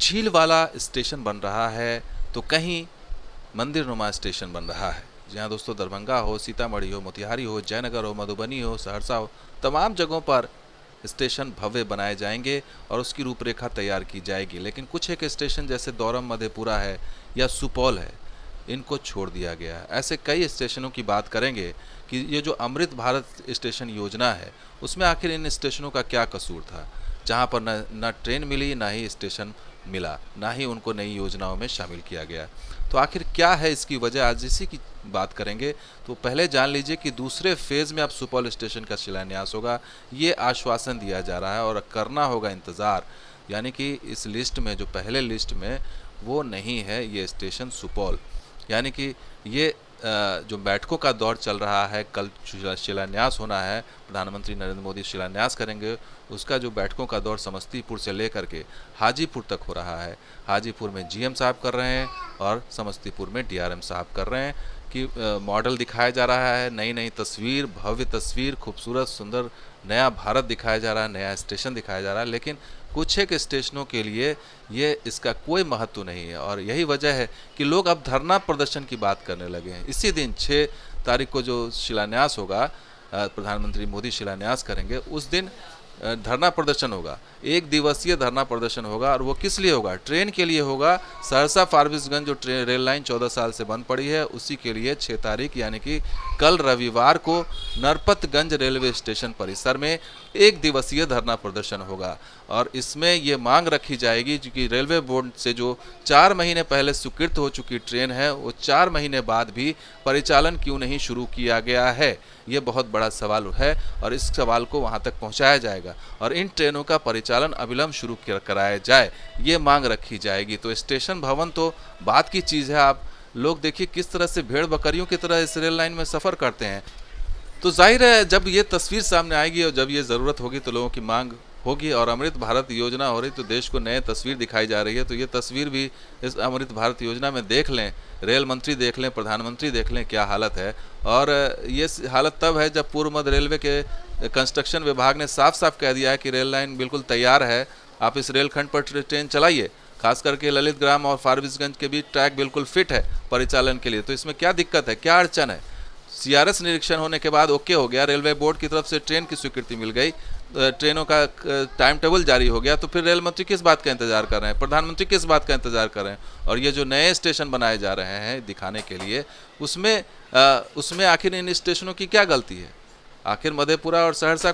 झील वाला स्टेशन बन रहा है तो कहीं मंदिर नुमा स्टेशन बन रहा है। जी हाँ दोस्तों, दरभंगा हो, सीतामढ़ी हो, मोतिहारी हो, जयनगर हो, मधुबनी हो, सहरसा हो, तमाम जगहों पर स्टेशन भव्य बनाए जाएंगे और उसकी रूपरेखा तैयार की जाएगी। लेकिन कुछ एक स्टेशन जैसे दौरम मधेपुरा है या सुपौल है, इनको छोड़ दिया गया है। ऐसे कई स्टेशनों की बात करेंगे कि ये जो अमृत भारत स्टेशन योजना है उसमें आखिर इन स्टेशनों का क्या कसूर था, जहाँ पर न ट्रेन मिली, ना ही स्टेशन मिला, ना ही उनको नई योजनाओं में शामिल किया गया। तो आखिर क्या है इसकी वजह, आज इसी की बात करेंगे। तो पहले जान लीजिए कि दूसरे फेज़ में अब सुपौल स्टेशन का शिलान्यास होगा, ये आश्वासन दिया जा रहा है और करना होगा इंतज़ार। यानी कि इस लिस्ट में, जो पहले लिस्ट में, वो नहीं है ये स्टेशन सुपौल। यानी कि ये जो बैठकों का दौर चल रहा है, कल शिलान्यास होना है, प्रधानमंत्री नरेंद्र मोदी शिलान्यास करेंगे, उसका जो बैठकों का दौर समस्तीपुर से लेकर के हाजीपुर तक हो रहा है। हाजीपुर में जीएम साहब कर रहे हैं और समस्तीपुर में डीआरएम साहब कर रहे हैं कि मॉडल दिखाया जा रहा है, नई नई तस्वीर, भव्य तस्वीर, खूबसूरत सुंदर नया भारत दिखाया जा रहा है, नया स्टेशन दिखाया जा रहा है। लेकिन कुछ एक स्टेशनों के लिए ये इसका कोई महत्व नहीं है और यही वजह है कि लोग अब धरना प्रदर्शन की बात करने लगे हैं। इसी दिन 6 तारीख को जो शिलान्यास होगा, प्रधानमंत्री मोदी शिलान्यास करेंगे, उस दिन धरना प्रदर्शन होगा, 1 दिवसीय धरना प्रदर्शन होगा। और वो किस लिए होगा? ट्रेन के लिए होगा। सहरसा फारबिसगंज जो रेल लाइन 14 साल से बंद पड़ी है, उसी के लिए 6 तारीख यानी कि कल रविवार को नरपतगंज रेलवे स्टेशन परिसर में 1 दिवसीय धरना प्रदर्शन होगा। और इसमें ये मांग रखी जाएगी कि रेलवे बोर्ड से जो 4 महीने पहले स्वीकृत हो चुकी ट्रेन है, वो 4 महीने बाद भी परिचालन क्यों नहीं शुरू किया गया है, ये बहुत बड़ा सवाल है और इस सवाल को वहाँ तक पहुँचाया जाएगा और इन ट्रेनों का परिचालन अविलंब शुरू कराया जाए, ये मांग रखी जाएगी। तो स्टेशन भवन तो बात की चीज़ है। आप लोग देखिए किस तरह से भेड़ बकरियों की तरह इस रेल लाइन में सफ़र करते हैं। तो जाहिर है जब ये तस्वीर सामने आएगी और जब ये ज़रूरत होगी तो लोगों की मांग होगी। और अमृत भारत योजना हो रही तो देश को नए तस्वीर दिखाई जा रही है, तो ये तस्वीर भी इस अमृत भारत योजना में देख लें, रेल मंत्री देख लें, प्रधानमंत्री देख लें क्या हालत है। और ये हालत तब है जब पूर्व मध्य रेलवे के कंस्ट्रक्शन विभाग ने साफ साफ कह दिया है कि रेल लाइन बिल्कुल तैयार है, आप इस रेलखंड पर ट्रेन चलाइए। खास करके ललित ग्राम और फारबिसगंज के बीच ट्रैक बिल्कुल फिट है परिचालन के लिए। तो इसमें क्या दिक्कत है, क्या अड़चन है? सीआरएस निरीक्षण होने के बाद ओके हो गया, रेलवे बोर्ड की तरफ से ट्रेन की स्वीकृति मिल गई, ट्रेनों का टाइम टेबल जारी हो गया, तो फिर रेल मंत्री किस बात का इंतजार कर रहे हैं, प्रधानमंत्री किस बात का इंतजार कर रहे हैं? और ये जो नए स्टेशन बनाए जा रहे हैं दिखाने के लिए, उसमें आखिर इन स्टेशनों की क्या गलती है? आखिर मधेपुरा और सहरसा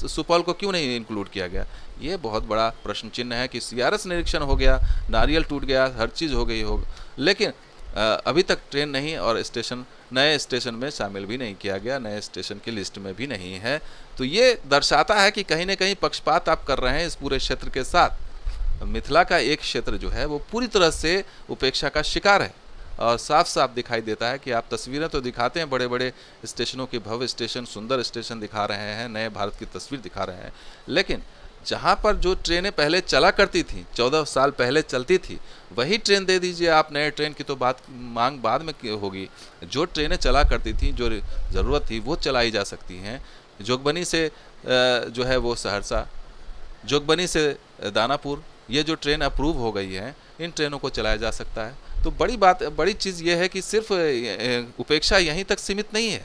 सुपौल को क्यों नहीं इंक्लूड किया गया? ये बहुत बड़ा प्रश्न चिन्ह है कि सीआरएस निरीक्षण हो गया, नारियल टूट गया, हर चीज़ हो गई हो, लेकिन अभी तक ट्रेन नहीं और स्टेशन नए स्टेशन में शामिल भी नहीं किया गया, नए स्टेशन की लिस्ट में भी नहीं है। तो ये दर्शाता है कि कहीं ना कहीं पक्षपात आप कर रहे हैं इस पूरे क्षेत्र के साथ। मिथिला का एक क्षेत्र जो है वो पूरी तरह से उपेक्षा का शिकार है और साफ साफ दिखाई देता है कि आप तस्वीरें तो दिखाते हैं बड़े बड़े स्टेशनों की, भव्य स्टेशन, सुंदर स्टेशन दिखा रहे हैं, नए भारत की तस्वीर दिखा रहे हैं, लेकिन जहाँ पर जो ट्रेनें पहले चला करती थी, 14 साल पहले चलती थी, वही ट्रेन दे दीजिए आप। नए ट्रेन की तो मांग बाद में होगी। जो ट्रेनें चला करती थी, जो ज़रूरत थी, वो चलाई जा सकती हैं। जोगबनी से जो है वो सहरसा, जोगबनी से दानापुर, ये जो ट्रेन अप्रूव हो गई है, इन ट्रेनों को चलाया जा सकता है। तो बड़ी चीज़ ये है कि सिर्फ उपेक्षा यहीं तक सीमित नहीं है।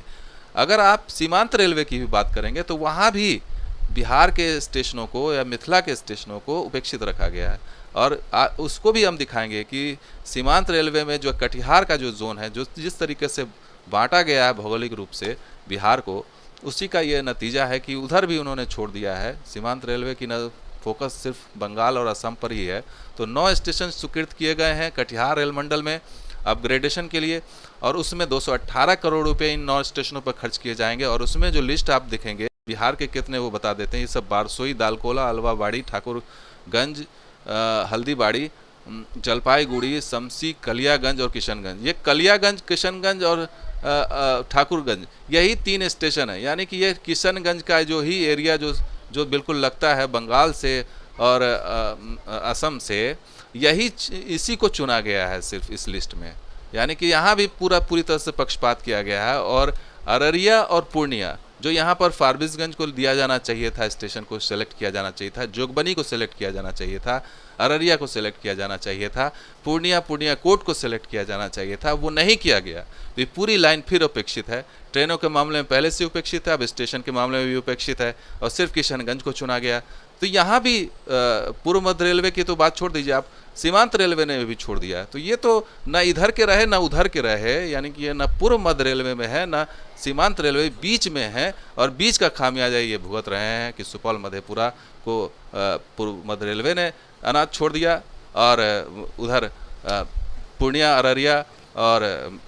अगर आप सीमांत रेलवे की भी बात करेंगे तो वहाँ भी बिहार के स्टेशनों को या मिथिला के स्टेशनों को उपेक्षित रखा गया है। और उसको भी हम दिखाएंगे कि सीमांत रेलवे में जो कटिहार का जो जोन है, जो जिस तरीके से बांटा गया है भौगोलिक रूप से बिहार को, उसी का ये नतीजा है कि उधर भी उन्होंने छोड़ दिया है। सीमांत रेलवे की न फोकस सिर्फ बंगाल और असम पर ही है। तो 9 स्टेशन स्वीकृत किए गए हैं कटिहार रेल मंडल में अपग्रेडेशन के लिए, और उसमें 218 करोड़ रुपए इन 9 स्टेशनों पर खर्च किए जाएंगे। और उसमें जो लिस्ट आप देखेंगे बिहार के कितने, वो बता देते हैं। ये सब बारसोई, दालकोला, अलवाबाड़ी, ठाकुरगंज, हल्दीबाड़ी, जलपाईगुड़ी, समसी, कलियागंज और किशनगंज। ये कलियागंज, किशनगंज और ठाकुरगंज, यही 3 स्टेशन है। यानी कि ये किशनगंज का जो ही एरिया जो बिल्कुल लगता है बंगाल से और असम से, इसी को चुना गया है सिर्फ इस लिस्ट में। यानी कि यहाँ भी पूरी तरह से पक्षपात किया गया है। और अररिया और पूर्णिया, जो यहाँ पर फारबिसगंज को दिया जाना चाहिए था, स्टेशन को सेलेक्ट किया जाना चाहिए था, जोगबनी को सेलेक्ट किया जाना चाहिए था, अररिया को सेलेक्ट किया जाना चाहिए था, पूर्णिया कोट को सेलेक्ट किया जाना चाहिए था, वो नहीं किया गया। तो ये पूरी लाइन फिर उपेक्षित है। ट्रेनों के मामले में पहले से उपेक्षित है, अब स्टेशन के मामले में भी उपेक्षित है, और सिर्फ किशनगंज को चुना गया। तो यहाँ भी पूर्व मध्य रेलवे की तो बात छोड़ दीजिए, आप सीमांत रेलवे ने भी छोड़ दिया। तो ये तो ना इधर के रहे ना उधर के रहे, यानी कि ये ना पूर्व मध्य रेलवे में है ना सीमांत रेलवे, बीच में है, और बीच का खामियाजा ये भुगत रहे हैं कि सुपौल मधेपुरा को पूर्व मध्य रेलवे ने अनाज छोड़ दिया, और उधर पूर्णिया अररिया और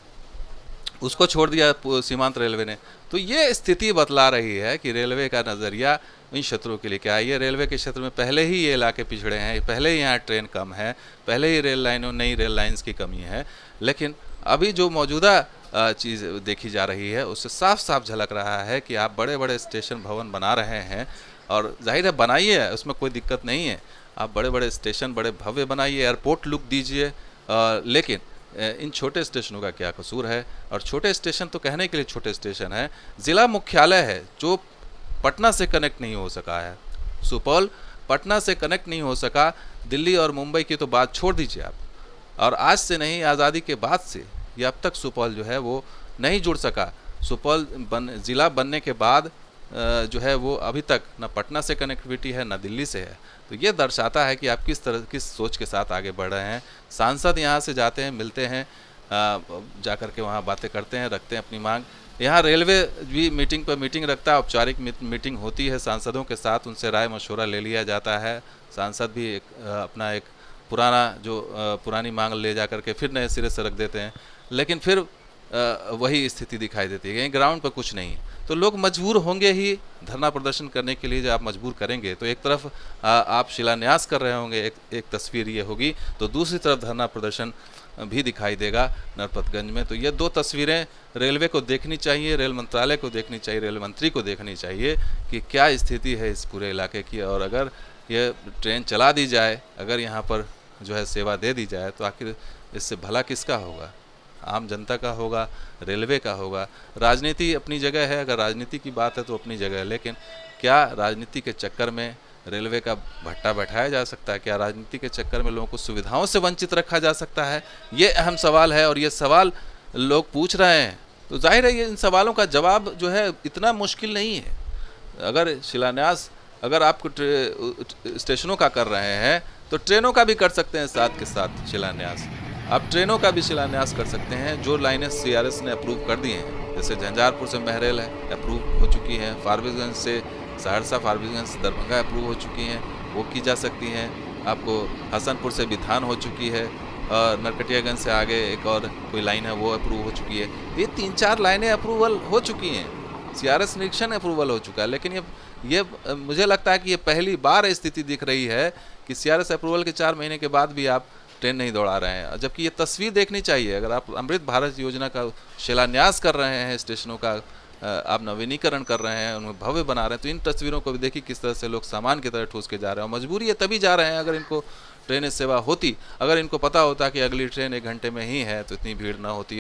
उसको छोड़ दिया सीमांत रेलवे ने। तो ये स्थिति बतला रही है कि रेलवे का नज़रिया इन क्षेत्रों के लिए क्या है। ये रेलवे के क्षेत्र में पहले ही ये इलाके पिछड़े हैं, पहले ही यहाँ ट्रेन कम है, पहले ही नई रेल लाइंस की कमी है। लेकिन अभी जो मौजूदा चीज़ देखी जा रही है उससे साफ साफ झलक रहा है कि आप बड़े बड़े स्टेशन भवन बना रहे हैं, और जाहिर है बनाइए, उसमें कोई दिक्कत नहीं है। आप बड़े बड़े स्टेशन बड़े भव्य बनाइए, एयरपोर्ट लुक दीजिए, लेकिन इन छोटे स्टेशनों का क्या कसूर है। और छोटे स्टेशन तो कहने के लिए छोटे स्टेशन है, ज़िला मुख्यालय है जो पटना से कनेक्ट नहीं हो सका है। सुपौल पटना से कनेक्ट नहीं हो सका, दिल्ली और मुंबई की तो बात छोड़ दीजिए आप, और आज से नहीं, आज़ादी के बाद से या अब तक सुपौल जो है वो नहीं जुड़ सका। सुपौल ज़िला बनने के बाद जो है वो अभी तक ना पटना से कनेक्टिविटी है ना दिल्ली से है। तो ये दर्शाता है कि आप किस सोच के साथ आगे बढ़ रहे हैं। सांसद यहाँ से जाते हैं, मिलते हैं, जा कर के वहाँ बातें करते हैं, रखते हैं अपनी मांग। यहाँ रेलवे भी मीटिंग पर मीटिंग रखता है, औपचारिक मीटिंग होती है सांसदों के साथ, उनसे राय मशवरा ले लिया जाता है। सांसद भी अपना एक पुरानी मांग ले जा कर के फिर नए सिरे से रख देते हैं, लेकिन फिर वही स्थिति दिखाई देती है, कहीं ग्राउंड पर कुछ नहीं। तो लोग मजबूर होंगे ही धरना प्रदर्शन करने के लिए। जब आप मजबूर करेंगे तो एक तरफ आप शिलान्यास कर रहे होंगे, एक तस्वीर ये होगी, तो दूसरी तरफ धरना प्रदर्शन भी दिखाई देगा नरपतगंज में। तो ये दो तस्वीरें रेलवे को देखनी चाहिए, रेल मंत्रालय को देखनी चाहिए, रेल मंत्री को देखनी चाहिए कि क्या स्थिति है इस पूरे इलाके की। और अगर ये ट्रेन चला दी जाए, अगर यहाँ पर जो है सेवा दे दी जाए, तो आखिर इससे भला किसका होगा? आम जनता का होगा, रेलवे का होगा। राजनीति अपनी जगह है, अगर राजनीति की बात है तो अपनी जगह है, लेकिन क्या राजनीति के चक्कर में रेलवे का भट्टा बैठाया जा सकता है? क्या राजनीति के चक्कर में लोगों को सुविधाओं से वंचित रखा जा सकता है? ये अहम सवाल है, और ये सवाल लोग पूछ रहे हैं। तो जाहिर है ये इन सवालों का जवाब जो है इतना मुश्किल नहीं है। अगर शिलान्यास अगर आपको स्टेशनों का कर रहे हैं तो ट्रेनों का भी कर सकते हैं साथ के साथ शिलान्यास। आप ट्रेनों का भी शिलान्यास कर सकते हैं, जो लाइनें CRS ने अप्रूव कर दी हैं। जैसे झंझारपुर से महरेल है, अप्रूव हो चुकी हैं। फारबिसगंज से सहरसा, फारबिसगंज से दरभंगा अप्रूव हो चुकी हैं, वो की जा सकती हैं। आपको हसनपुर से बिथान हो चुकी है, और नरकटियागंज से आगे एक और कोई लाइन है वो अप्रूव हो चुकी है। ये 3-4 लाइनें अप्रूवल हो चुकी हैं, CRS निरीक्षण अप्रूवल हो चुका है। लेकिन ये मुझे लगता है कि ये पहली बार स्थिति दिख रही है कि CRS अप्रूवल के 4 महीने के बाद भी आप ट्रेन नहीं दौड़ा रहे हैं। जबकि ये तस्वीर देखनी चाहिए। अगर आप अमृत भारत योजना का शिलान्यास कर रहे हैं, स्टेशनों का आप नवीनीकरण कर रहे हैं, उन्हें भव्य बना रहे हैं, तो इन तस्वीरों को भी देखिए किस तरह से लोग सामान की तरह ठूस के जा रहे हैं। और मजबूरी है तभी जा रहे हैं। अगर इनको ट्रेन सेवा होती, अगर इनको पता होता कि अगली ट्रेन 1 घंटे में ही है, तो इतनी भीड़ ना होती।